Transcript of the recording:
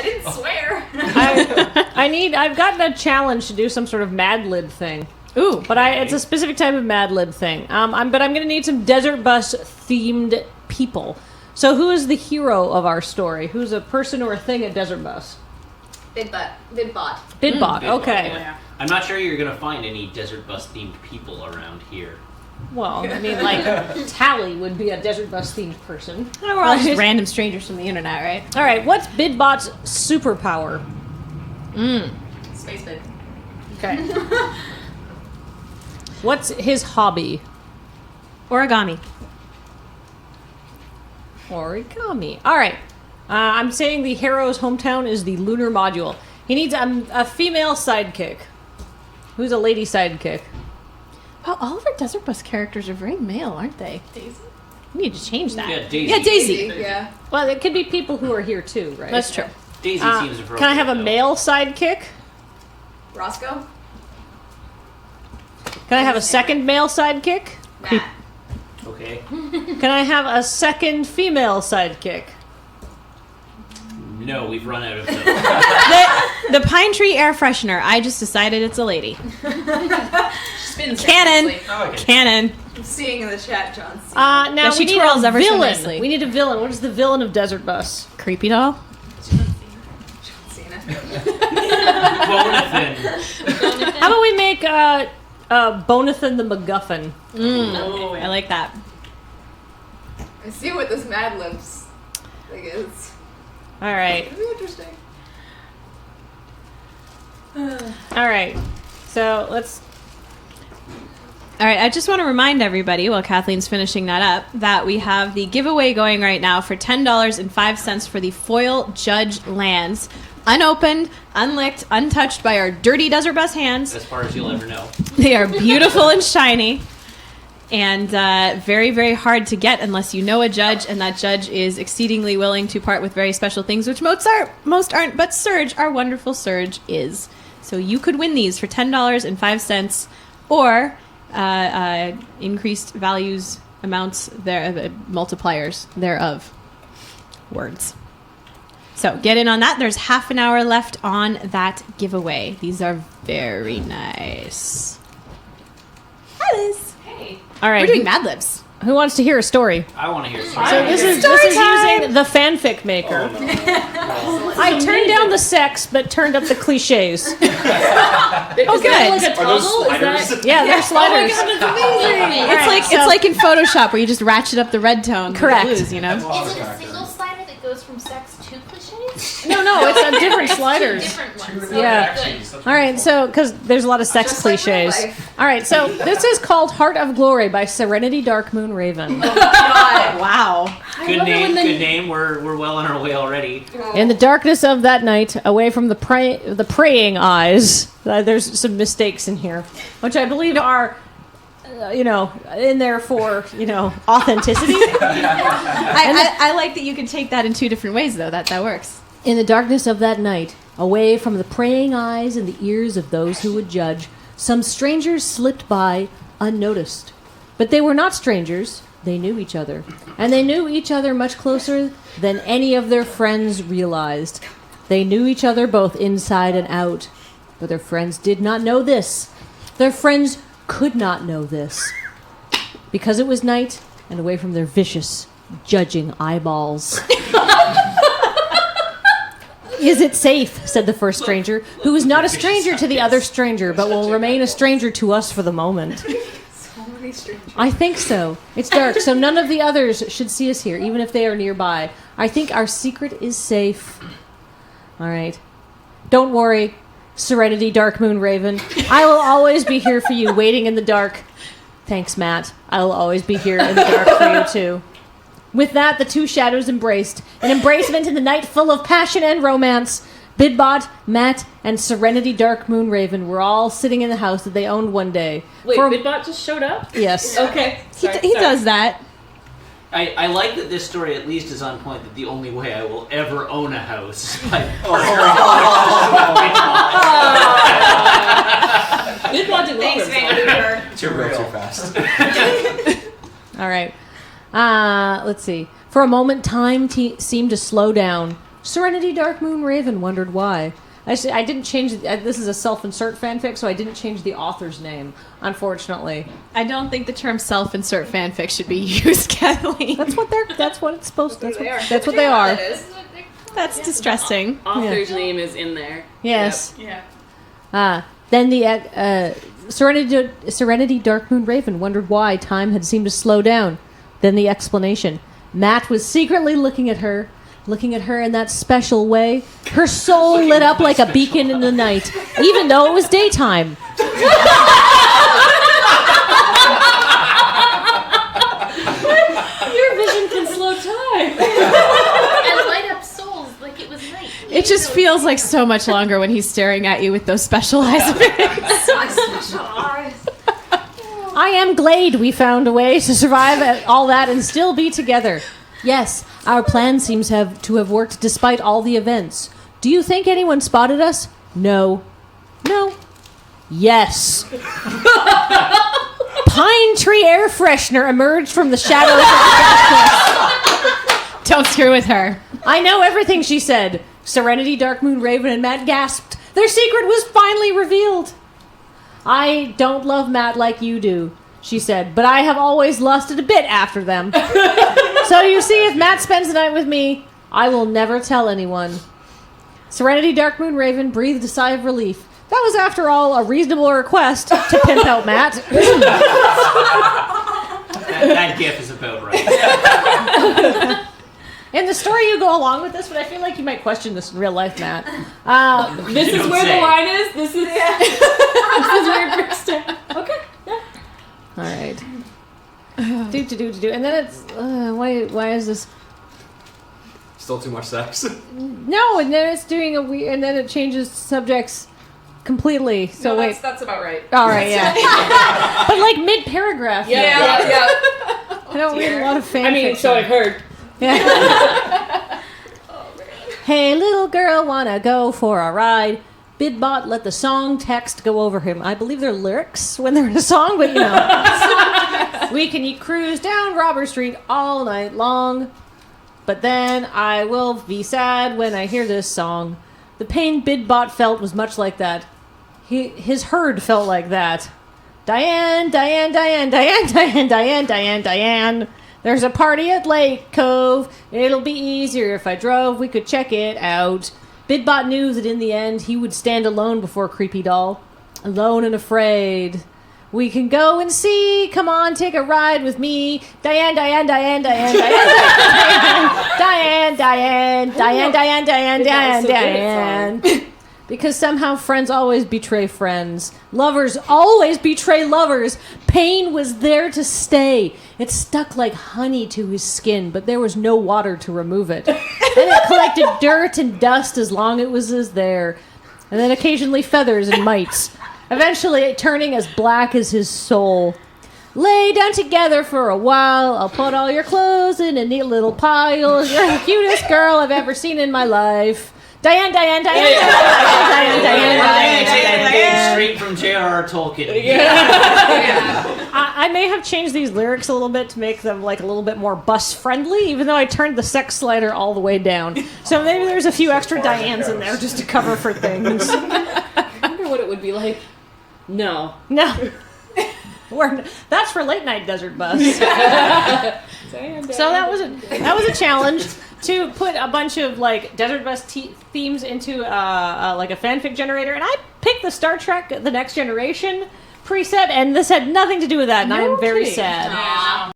didn't swear. I've gotten a challenge to do some sort of Mad Lib thing. Ooh. But it's a specific type of Mad Lib thing. But I'm going to need some Desert Bus themed people. So who is the hero of our story? Who's a person or a thing at Desert Bus? Bidbot. Bidbot, okay. Yeah. I'm not sure you're going to find any Desert Bus themed people around here. Well, I mean, like, Tally would be a Desert Bus themed person. We're all just random strangers from the internet, right? All right, what's Bidbot's superpower? Space bid. Okay. What's his hobby? Origami. Origami. All right. I'm saying the hero's hometown is the lunar module. He needs a female sidekick. Who's a lady sidekick? Oh, all of our Desert Bus characters are very male, aren't they? Daisy? We need to change that. Yeah, Daisy. Yeah, Daisy. Yeah. Well, it could be people who are here too, right? That's true. Daisy seems appropriate. Can I have a though. male sidekick? Roscoe? Can I have a second male sidekick? Matt. Okay. Can I have a second female sidekick? No, we've run out of those. The Pine Tree air freshener. I just decided it's a lady. Spins Cannon. nicely. Oh, okay. Cannon. I'm seeing in the chat, John. Now Yeah, she we need twirls a ever so villain. nicely. We need a villain. What is the villain of Desert Bus? Creepy doll. Cena. Bonathan. How about we make Bonathan the MacGuffin? Oh, I like that. I see what this Mad Libs thing is. All right. It'd be interesting. All right. So let's. All right, I just want to remind everybody, while Kathleen's finishing that up, that we have the giveaway going right now for $10.05 for the Foil Judge lands. Unopened, unlicked, untouched by our dirty Desert Bus hands. As far as you'll ever know. They are beautiful and shiny. And very, very hard to get unless you know a judge, and that judge is exceedingly willing to part with very special things, which most aren't, but Surge, our wonderful Surge, is. So you could win these for $10.05 or increased values, amounts, multipliers thereof. Words. So get in on that. There's half an hour left on that giveaway. These are very nice. Hi, Liz. Hey. All right. We're doing Mad Libs. Who wants to hear a story? I want to hear some. So this is using the fanfic maker. I turned down the sex, but turned up the cliches. Oh, good. Like a Are those toggle? Is that... sliders? Yeah, they're sliders. Oh my god, that's amazing! It's like in Photoshop where you just ratchet up the red tone. with the Correct. blues, you know? Oh, Is it a okay. single slider that goes from sex to cliches? No, it's a different sliders. Different ones. Yeah. Good. All right, so because there's a lot of sex Just like real cliches. life. All right, so this is called Heart of Glory by Serenity Dark Moon Raven. God. Wow. Good name, good name. We're well on our way already. In the darkness of that night, away from the praying eyes, there's some mistakes in here, which I believe are, in there for, authenticity. I like that you can take that in two different ways, though. That works. In the darkness of that night, away from the praying eyes and the ears of those who would judge, some strangers slipped by unnoticed. But they were not strangers. They knew each other. And they knew each other much closer than any of their friends realized. They knew each other both inside and out. But their friends did not know this. Their friends could not know this. Because it was night and away from their vicious, judging eyeballs. Is it safe, said the first stranger, who is not a stranger to the other stranger, but will remain a stranger to us for the moment. So many strangers. I think so. It's dark, so none of the others should see us here, even if they are nearby. I think our secret is safe. All right. Don't worry, Serenity Dark Moon Raven. I will always be here for you, waiting in the dark. Thanks, Matt. I will always be here in the dark for you, too. With that, the two shadows embraced. An embracement in the night full of passion and romance. Bidbot, Matt, and Serenity Dark Moon Raven were all sitting in the house that they owned one day. Wait, Bidbot just showed up? Yes. Okay. He does that. I like that this story at least is on point that the only way I will ever own a house is by Bidbot did Thanks, Vancouver. Too real, too fast. All right. Let's see. For a moment, time seemed to slow down. Serenity Dark Moon Raven wondered why. I didn't change. This is a self-insert fanfic, so I didn't change the author's name, unfortunately. I don't think the term self-insert fanfic should be used, Kathleen. That's what it's supposed to. That's what Do they you know are. that is? That's distressing. Author's name is in there. Yes. Yeah. Then the Serenity Dark Moon Raven wondered why time had seemed to slow down. Then the explanation. Matt was secretly looking at her in that special way. Her soul lit up like a beacon in the night, even though it was daytime. Your vision can slow time. And light up souls like it was night. It just feels like so much longer when he's staring at you with those special eyes of his. My special eyes. I am glad we found a way to survive all that and still be together. Yes, our plan seems to have worked despite all the events. Do you think anyone spotted us? No. No. Yes. Pine tree air freshener emerged from the shadows of the darkness. Don't screw with her. I know everything, she said. Serenity, Dark Moon, Raven, and Matt gasped. Their secret was finally revealed. I don't love Matt like you do, she said, but I have always lusted a bit after them. So you see, if Matt spends the night with me, I will never tell anyone. Serenity, Dark Moon, Raven breathed a sigh of relief. That was, after all, a reasonable request to pimp out Matt. That gif is about right. In the story, you go along with this, but I feel like you might question this in real life, Matt. This You is don't where say. the line is. This is this is where it breaks down. Okay. Yeah. All right. Do. And then it's... why is this... Still too much sex. No, and then it's doing a weird... And then it changes subjects completely. So No, wait. that's about right. All right, yeah. But like mid-paragraph. Yeah. I don't read a lot of fan I mean, so I've heard. Yeah. Hey, little girl, wanna go for a ride? Bidbot let the song text go over him. I believe they're lyrics when they're in a song, but you know. We can cruise down Robber Street all night long. But then I will be sad when I hear this song. The pain Bidbot felt was much like that. His herd felt like that. Diane. There's a party at Lake Cove. It'll be easier if I drove. We could check it out. Bidbot knew that in the end he would stand alone before Creepy Doll. Alone and afraid. We can go and see. Come on, take a ride with me. Diane. Because somehow friends always betray friends. Lovers always betray lovers. Pain was there to stay. It stuck like honey to his skin, but there was no water to remove it. And it collected dirt and dust as long as it was there. And then occasionally feathers and mites. Eventually turning as black as his soul. Lay down together for a while. I'll put all your clothes in a neat little pile. You're the cutest girl I've ever seen in my life. Diane. Straight from J.R.R. Tolkien. I may have changed these lyrics a little bit to make them like a little bit more bus friendly, even though I turned the sex slider all the way down. So maybe there's a few extra Dianes in there just to cover for things. I wonder what it would be like. No. No. That's for late night desert bus. So that was a challenge to put a bunch of like desert bus themes into like a fanfic generator, and I picked the Star Trek: The Next Generation preset, and this had nothing to do with that, and I am very sad.